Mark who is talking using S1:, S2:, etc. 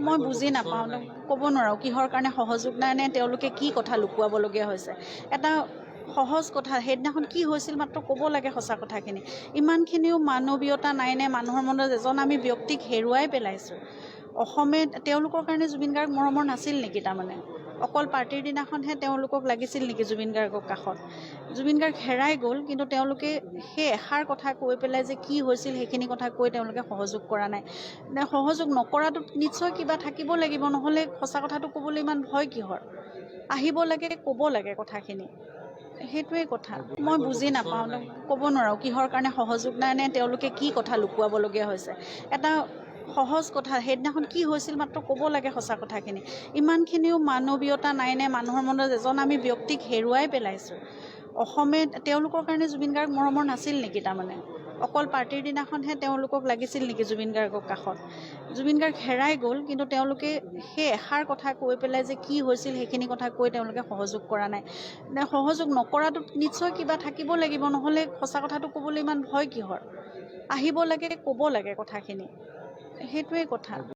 S1: মই বুজি নাপাওঁ, ক'ব নোৱাৰোঁ কিহৰ কাৰণে সহযোগ নাই নে তেওঁলোকে কি কথা লুকুৱাবলগীয়া হৈছে। এটা সহজ কথা, সেইদিনাখন কি হৈছিল মাত্ৰ ক'ব লাগে সঁচা কথাখিনি। ইমানখিনিও মানৱীয়তা নাই নে মানুহৰ মনত এজন আমি ব্যক্তিক হেৰুৱাই পেলাইছোঁ। অসমে তেওঁলোকৰ কাৰণে জুবিন গাৰ্গ মৰমৰ নাছিল নেকি? তাৰমানে অকল পাৰ্টিৰ দিনাখনহে তেওঁলোকক লাগিছিল নেকি জুবিন গাৰ্গৰ কাষত? জুবিন গাৰ্গ হেৰাই গ'ল, কিন্তু তেওঁলোকে সেই এষাৰ কথা কৈ পেলাই যে কি হৈছিল সেইখিনি কথা কৈ তেওঁলোকে সহযোগ কৰা নাই। সহযোগ নকৰাটো নিশ্চয় কিবা থাকিব লাগিব, নহ'লে সঁচা কথাটো ক'বলৈ ইমান ভয় কিহৰ? আহিব লাগে, ক'ব লাগে কথাখিনি, সেইটোৱে কথা। মই বুজি নাপাওঁ, ক'ব নোৱাৰোঁ কিহৰ কাৰণে সহযোগ নাই নে তেওঁলোকে কি কথা লুকুৱাবলগীয়া হৈছে। এটা সহজ কথা, সেইদিনাখন কি হৈছিল মাত্ৰ ক'ব লাগে সঁচা কথাখিনি। ইমানখিনিও মানৱীয়তা নাই নে মানুহৰ মনত এজন আমি ব্যক্তিক হেৰুৱাই পেলাইছোঁ। অসমে তেওঁলোকৰ কাৰণে জুবিন গাৰ্গ মৰমৰ নাছিল নেকি? তাৰমানে অকল পাৰ্টিৰ দিনাখনহে তেওঁলোকক লাগিছিল নেকি জুবিন গাৰ্গৰ কাষত? জুবিন গাৰ্গ হেৰাই গ'ল, কিন্তু তেওঁলোকে সেই এষাৰ কথা কৈ পেলাই যে কি হৈছিল সেইখিনি কথা কৈ তেওঁলোকে সহযোগ কৰা নাই। সহযোগ নকৰাটো নিশ্চয় কিবা থাকিব লাগিব, নহ'লে সঁচা কথাটো ক'বলৈ ইমান ভয় কিহৰ? আহিব লাগে, ক'ব লাগে কথাখিনি, সেইটোৱে কথা।